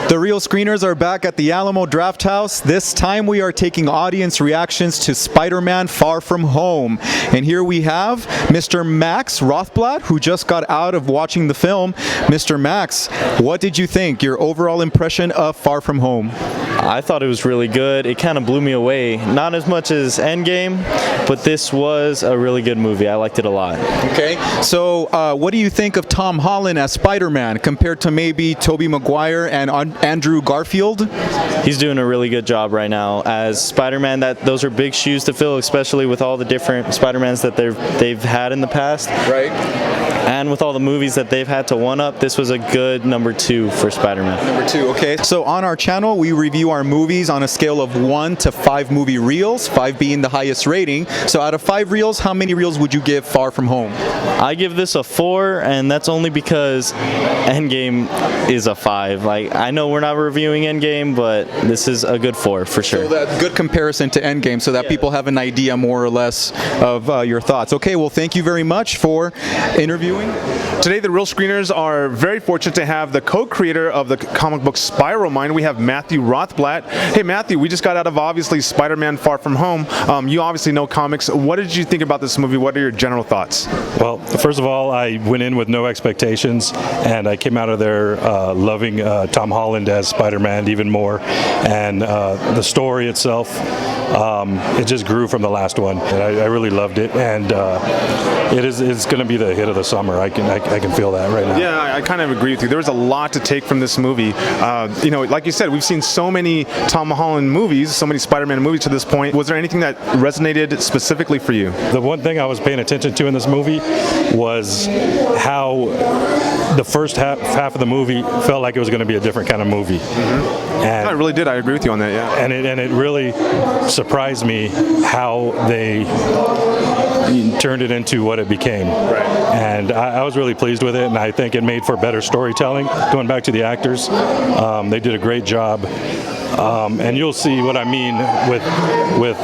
The Real Screeners are back at the Alamo Drafthouse. This time we are taking audience reactions to Spider-Man Far From Home. And here we have Mr. Max Rothblatt, who just got out of watching the film. Mr. Max, what did you think? Your overall impression of Far From Home? I thought it was really good. It kind of blew me away. Not as much as Endgame, but this was a really good movie. I liked it a lot. Okay, so what do you think of Tom Holland as Spider-Man compared to maybe Tobey Maguire and Andrew Garfield? He's doing a really good job right now as Spider-Man. Those are big shoes to fill, especially with all the different Spider-Mans that they've had in the past. Right. And with all the movies that they've had to one-up, this was a good number 2 for Spider-Man. Number 2, okay. So on our channel, we review our movies on a scale of 1 to 5 movie reels, 5 being the highest rating. So out of 5 reels, how many reels would you give Far From Home? I give this a 4, and that's only because Endgame is a 5. Like, I know we're not reviewing Endgame, but this is a good 4 for sure. So that's good comparison to Endgame, so that people have an idea more or less of your thoughts. Okay, well, thank you very much for interviewing. Today, the Real Screeners are very fortunate to have the co-creator of the comic book Spiral Mind. We have Matthew Rothblatt. Hey, Matthew, we just got out of obviously Spider-Man Far From Home. You obviously know comics. What did you think about this movie? What are your general thoughts? Well, first of all, I went in with no expectations, and I came out of there loving Tom Holland as Spider-Man even more. And the story itself, it just grew from the last one. And I really loved it, and it's going to be the hit of the summer. I can feel that right now. Yeah, I kind of agree with you. There was a lot to take from this movie. You know, like you said, we've seen so many Tom Holland movies, so many Spider-Man movies to this point. Was there anything that resonated specifically for you? The one thing I was paying attention to in this movie was how the first half of the movie felt like it was going to be a different kind of movie. Mm-hmm. And it really did. I agree with you on that. Yeah. And it really surprised me how they turned it into what it became. Right. And I was really pleased with it, and I think it made for better storytelling. Going back to the actors, they did a great job. And you'll see what I mean with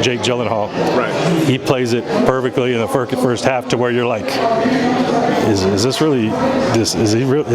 Jake Gyllenhaal. Right. He plays it perfectly in the first half to where you're like, is this really this? Is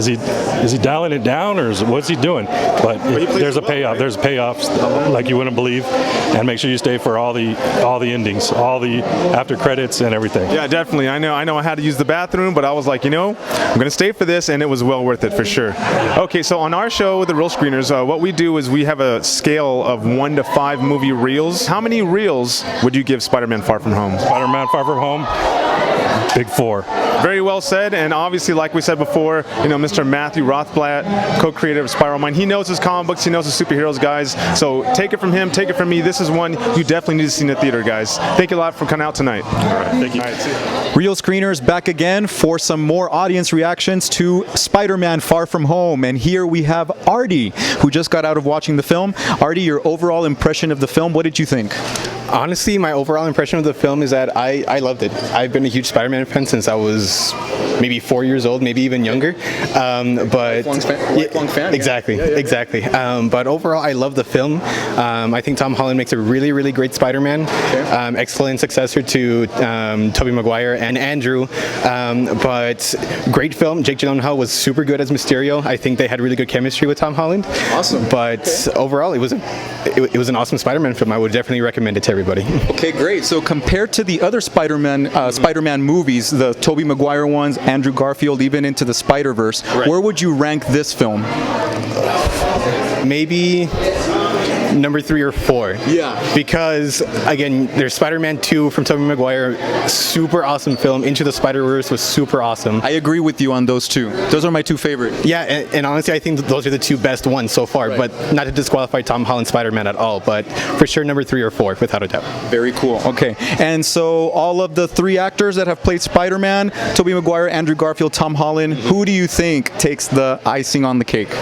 he dialing it down, or what's he doing? But there's a payoff. Right? There's payoffs like you wouldn't believe, and make sure you stay for all the endings, all the after credits and everything. Yeah, definitely. I know I had to use the bathroom, but I was like, I'm going to stay for this, and it was well worth it for sure. Okay, so on our show with the Real Screeners, what we do is we have a scale of 1 to 5 movie reels. How many reels would you give Spider-Man Far From Home? Spider-Man Far From Home, big 4. Very well said, and obviously, like we said before, Mr. Matthew Rothblatt, co-creator of Spiral Mind, he knows his comic books, he knows his superheroes, guys. So take it from him, take it from me. This is one you definitely need to see in the theater, guys. Thank you a lot for coming out tonight. All right, thank you. All right, see you. Real Screeners back again for some more audience reactions to Spider-Man Far From Home. And here we have Artie, who just got out of watching the film. Artie, your overall impression of the film, what did you think? Honestly, my overall impression of the film is that I loved it. I've been a huge Spider-Man fan since I was maybe 4 years old, maybe even younger. But lifelong fan. Exactly, yeah. Exactly. But overall, I love the film. I think Tom Holland makes a really, really great Spider-Man. Okay. Excellent successor to Tobey Maguire and Andrew. But great film. Jake Gyllenhaal was super good as Mysterio. I think they had really good chemistry with Tom Holland. Awesome. But overall, it was an awesome Spider-Man film. I would definitely recommend it to everybody. Okay, great. So compared to the other Spider-Man movies, the Tobey Maguire ones, Andrew Garfield, even into the Spider-Verse, right, where would you rank this film? Maybe number 3 or 4. Yeah. Because, again, there's Spider-Man 2 from Tobey Maguire, super awesome film. Into the Spider-Verse was super awesome. I agree with you on those two. Those are my 2 favorites. Yeah, and honestly, I think those are the 2 best ones so far, right, but not to disqualify Tom Holland Spider-Man at all, but for sure number 3 or 4, without a doubt. Very cool. Okay, and so all of the 3 actors that have played Spider-Man, Tobey Maguire, Andrew Garfield, Tom Holland, who do you think takes the icing on the cake?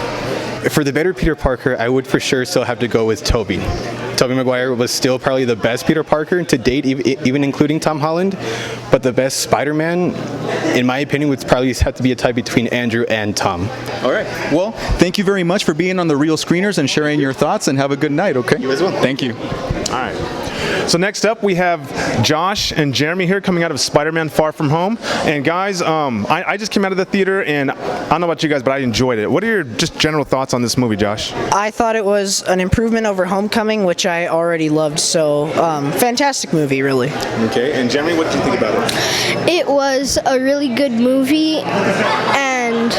For the better Peter Parker, I would for sure still have to go with Tobey. Tobey Maguire was still probably the best Peter Parker to date, even including Tom Holland. But the best Spider-Man, in my opinion, would probably have to be a tie between Andrew and Tom. All right. Well, thank you very much for being on the Real Screeners and sharing your thoughts, and have a good night, okay? You as well. Thank you. All right. So next up, we have Josh and Jeremy here coming out of Spider-Man Far From Home. And guys, I just came out of the theater, and I don't know about you guys, but I enjoyed it. What are your just general thoughts on this movie, Josh? I thought it was an improvement over Homecoming, which I already loved. So, fantastic movie, really. Okay, and Jeremy, what did you think about it? It was a really good movie, and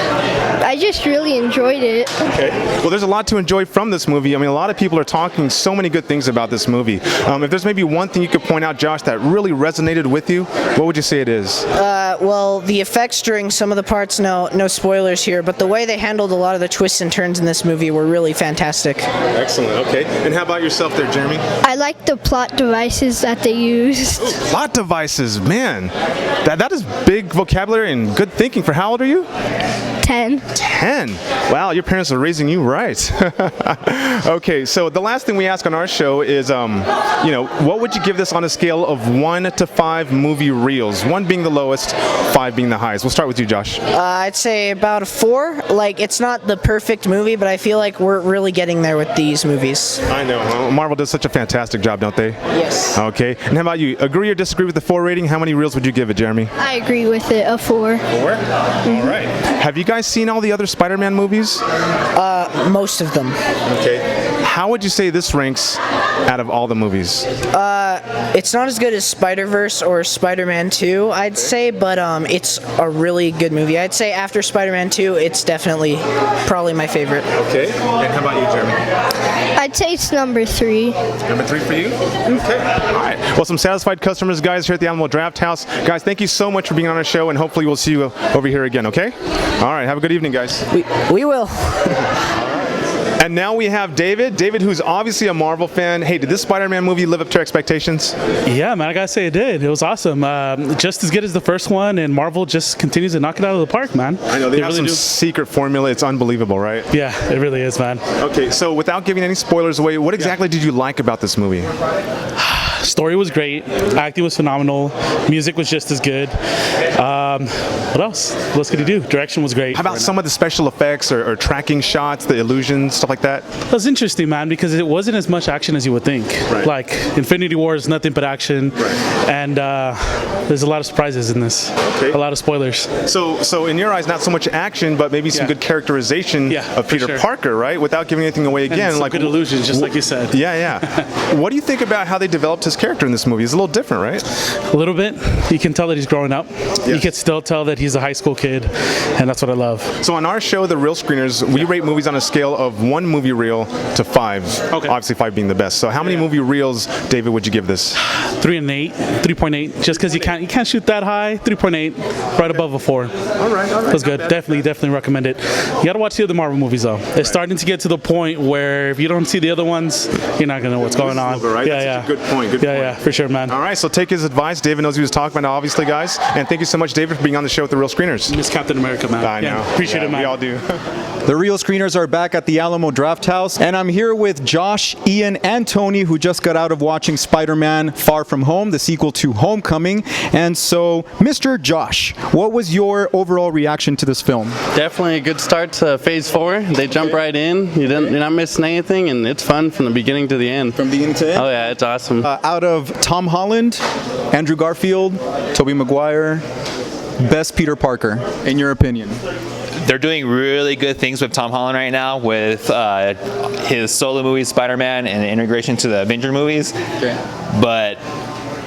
I just really enjoyed it. Okay. Well, there's a lot to enjoy from this movie. I mean, a lot of people are talking so many good things about this movie. If there's maybe one thing you could point out, Josh, that really resonated with you, what would you say it is? Well, the effects during some of the parts, no spoilers here, but the way they handled a lot of the twists and turns in this movie were really fantastic. Excellent. Okay. And how about yourself there, Jeremy? I like the plot devices that they used. Plot devices, man. That is big vocabulary and good thinking. For how old are you? 10. 10. Wow, your parents are raising you right. Okay, so the last thing we ask on our show is, what would you give this on a scale of 1 to 5 movie reels? 1 being the lowest, 5 being the highest. We'll start with you, Josh. I'd say about a 4. Like, it's not the perfect movie, but I feel like we're really getting there with these movies. I know. Well, Marvel does such a fantastic job, don't they? Yes. Okay. And how about you? Agree or disagree with the 4 rating? How many reels would you give it, Jeremy? I agree with it, a 4. 4? All right. Have you guys seen all the other Spider-Man movies? Most of them. Okay. How would you say this ranks out of all the movies? It's not as good as Spider-Verse or Spider-Man 2, I'd say, but it's a really good movie. I'd say after Spider-Man 2, it's definitely probably my favorite. Okay. And how about you, Jeremy? I'd say it's number 3. Number 3 for you? Okay. All right. Well, some satisfied customers, guys, here at the Alamo Drafthouse. Guys, thank you so much for being on our show, and hopefully we'll see you over here again, okay? All right. Have a good evening, guys. We will. And now we have David. David, who's obviously a Marvel fan. Hey, did this Spider-Man movie live up to your expectations? Yeah, man, I gotta say it did. It was awesome. Just as good as the first one, and Marvel just continues to knock it out of the park, man. I know, they have some secret formula. It's unbelievable, right? Yeah, it really is, man. Okay, so without giving any spoilers away, what exactly did you like about this movie? Story was great. Acting was phenomenal. Music was just as good. What else? What else could you do? Direction was great. How about some of the special effects or tracking shots, the illusions, stuff like that? That was interesting, man, because it wasn't as much action as you would think. Right. Like, Infinity War is nothing but action. Right. And there's a lot of surprises in this. Okay. A lot of spoilers. So in your eyes, not so much action, but maybe some good characterization of Peter Parker, right? Without giving anything away again. And some good illusions, just like you said. Yeah. What do you think about how they developed his character in this movie? It's a little different, right? A little bit. You can tell that he's growing up. Yes. You can still tell that he's a high school kid, and that's what I love. So on our show, The Reel Screeners, we rate movies on a scale of 1 movie reel to 5. Okay. Obviously 5 being the best. So how many movie reels, David, would you give this? 3.8. Just because you can't shoot that high. 3.8, right above a 4. All right. It was good. Definitely recommend it. You got to watch the other Marvel movies though. It's starting to get to the point where if you don't see the other ones, you're not gonna know what's going on. Right? That's such a good point. Yeah, for sure, man. All right, so take his advice. David knows what he was talking about, obviously, guys. And thank you so much, David, for being on the show with The Reel Screeners. Miss Captain America, man. I know. Yeah, appreciate it, man. We all do. The Reel Screeners are back at the Alamo Drafthouse, and I'm here with Josh, Ian, and Tony, who just got out of watching Spider-Man Far From Home, the sequel to Homecoming. And so, Mr. Josh, what was your overall reaction to this film? Definitely a good start to Phase 4. They jump right in. You're not missing anything, and it's fun from the beginning to the end. From beginning to end? Oh yeah, it's awesome. Out of Tom Holland, Andrew Garfield, Tobey Maguire, best Peter Parker, in your opinion? They're doing really good things with Tom Holland right now with his solo movie Spider-Man and the integration to the Avenger movies. Okay. But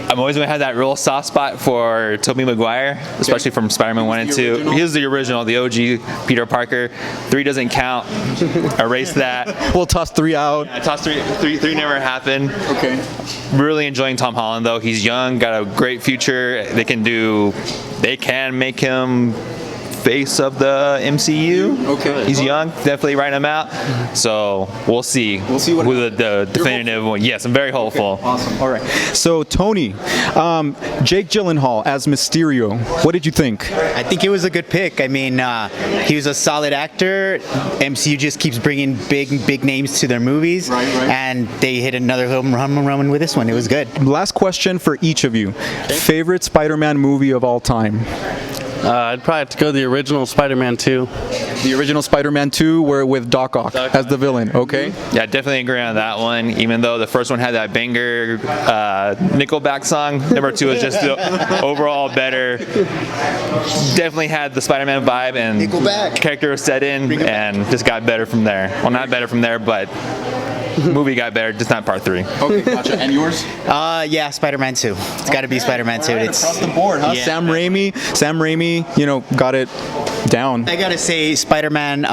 I'm always going to have that real soft spot for Tobey Maguire, especially from Spider-Man 1 and 2. He's the original, the OG Peter Parker. 3 doesn't count. Erase that. We'll toss 3 out. Yeah, toss 3 never happened. Okay. Really enjoying Tom Holland though. He's young, got a great future. They can make him face of the MCU. Okay. He's young, definitely writing him out. So we'll see. We'll see what who the definitive one. Yes, I'm very hopeful. Okay. Awesome. All right. So Tony, Jake Gyllenhaal as Mysterio. What did you think? I think it was a good pick. I mean, he was a solid actor. MCU just keeps bringing big names to their movies, right. And they hit another home run with this one. It was good. Last question for each of you. Okay. Favorite Spider-Man movie of all time? I'd probably have to go the original Spider-Man 2. The original Spider-Man 2, where with Doc Ock as the villain. Okay. Yeah, definitely agree on that one. Even though the first one had that banger Nickelback song, number 2 is just overall better. Definitely had the Spider-Man vibe, and Nickelback. character set in and just got better from there. Well, not better from there, but movie got better, just not part 3. Okay, gotcha. And yours? Yeah, Spider-Man 2. It's got to be Spider-Man 2. It's across the board, huh? Yeah. Sam Raimi, you know, got it down. I gotta say, Spider-Man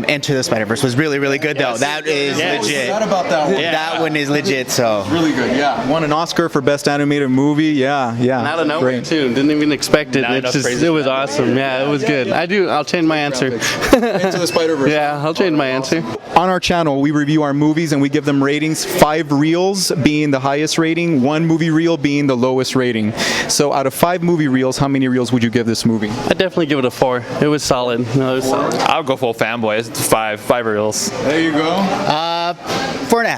Enter the Spider-Verse was really, really good, though. That is legit. I forgot about that one. That one is legit, so. Really good, yeah. Won an Oscar for Best Animated Movie, yeah. Out of nowhere, Great. too. Didn't even expect it. It was awesome. Yeah, it was good. I'll change my answer. Into the Spider-Verse. Yeah, I'll change my answer. On our channel, we review our movies and we give them ratings, 5 reels being the highest rating, 1 movie reel being the lowest rating. So out of 5 movie reels, how many reels would you give this movie? I'd definitely give it a 4. It was solid. No, it was solid. I'll go full fanboy. It's 5 reels. There you go. 4.5.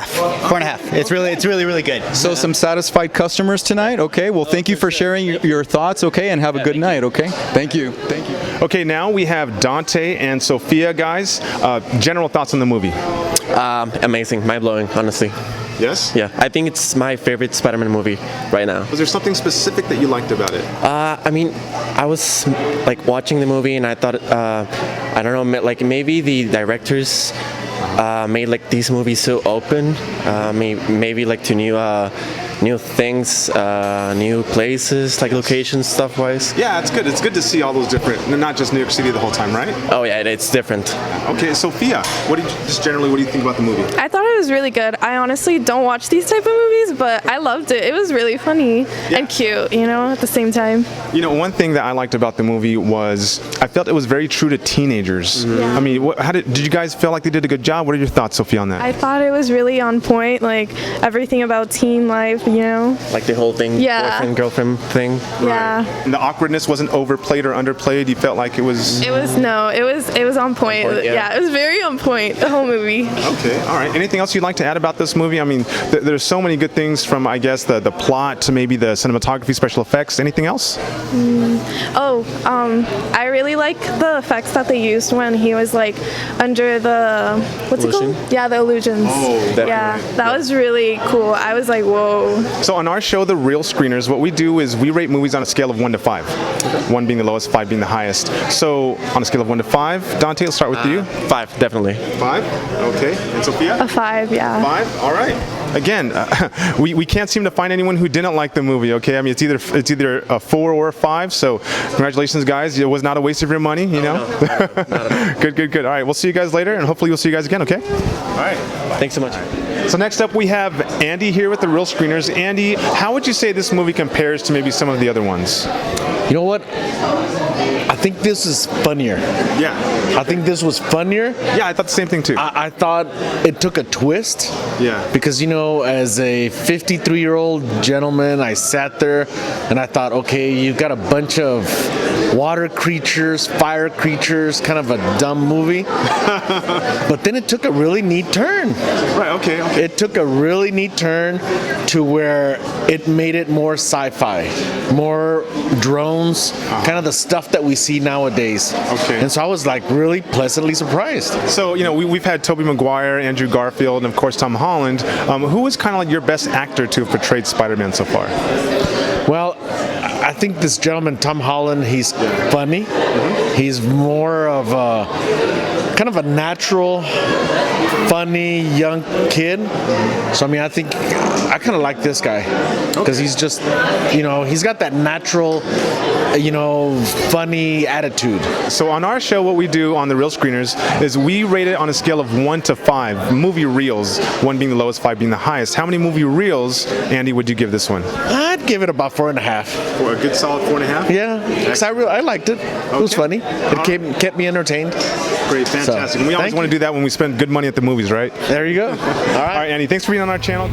4.5. It's really good. So some satisfied customers tonight. Okay, well, thank you for sharing your thoughts, okay, and have a good night, okay? Thank you. Thank you. Okay, now we have Dante and Sophia, guys. General thoughts on the movie? Amazing, mind-blowing, honestly. Yes? Yeah, I think it's my favorite Spider-Man movie right now. Was there something specific that you liked about it? I mean, I was like watching the movie and I thought, I don't know, like maybe the directors made like these movies so open, maybe like to new things, new places, like locations, stuff-wise. Yeah, it's good. It's good to see all those different, not just New York City the whole time, right? Oh yeah, it's different. Okay, Sophia, what do you think about the movie? I thought it was really good. I honestly don't watch these type of movies, but I loved it. It was really funny and cute, you know, at the same time. You know, one thing that I liked about the movie was I felt it was very true to teenagers. Yeah. I mean, did you guys feel like they did a good job? What are your thoughts, Sophia, on that? I thought it was really on point, like everything about teen life, you know? Like the whole thing, boyfriend, girlfriend thing. Yeah. And the awkwardness wasn't overplayed or underplayed. You felt like it was... It was on point. Yeah, it was very on point, the whole movie. Okay, all right. Anything else you'd like to add about this movie? I mean, there's so many good things from, I guess, the plot to maybe the cinematography, special effects. Anything else? I really like the effects that they used when he was like under the, what's Illusion? it called? Yeah, the illusions. Oh, definitely. Yeah, that was really cool. I was like, whoa. So on our show, The Real Screeners, what we do is we rate movies on a scale of 1 to 5. 1 being the lowest, 5 being the highest. So on a scale of 1 to 5, Dante, let's start with you. 5, definitely. 5? Okay. And Sophia? A 5, yeah. 5? All right. Again, we can't seem to find anyone who didn't like the movie, okay? I mean, it's either a 4 or a 5, so congratulations, guys. It was not a waste of your money, you know? No. Good. All right, we'll see you guys later, and hopefully we'll see you guys again, okay? All right. Thanks so much. So next up we have Andy here with The Real Screeners. Andy, how would you say this movie compares to maybe some of the other ones? You know what? I think this is funnier. Yeah. I think this was funnier. Yeah, I thought the same thing too. I thought it took a twist. Yeah. Because, you know, as a 53-year-old gentleman, I sat there and I thought, okay, you've got a bunch of water creatures, fire creatures, kind of a dumb movie. But then it took a really neat turn. Right, okay. It took a really neat turn to where it made it more sci-fi, more drones, kind of the stuff that we see nowadays. Okay. And so I was like really pleasantly surprised. So, you know, we've had Tobey Maguire, Andrew Garfield, and of course Tom Holland. Who was kind of like your best actor to have portrayed Spider-Man so far? Well, I think this gentleman, Tom Holland, he's funny. Mm-hmm. He's more of a kind of a natural, funny young kid. So I mean, I think I kind of like this guy because he's just, you know, he's got that natural, you know, funny attitude. So on our show, what we do on The Real Screeners is we rate it on a scale of 1 to 5. Movie reels, 1 being the lowest, 5 being the highest. How many movie reels, Andy, would you give this one? I'd give it about 4.5. For a good solid 4.5? Yeah, because I liked it. It was funny. It kept me entertained. Great, fantastic. And we always want to do that when we spend good money at the movies, right? There you go. All right. All right, Andy, thanks for being on our channel.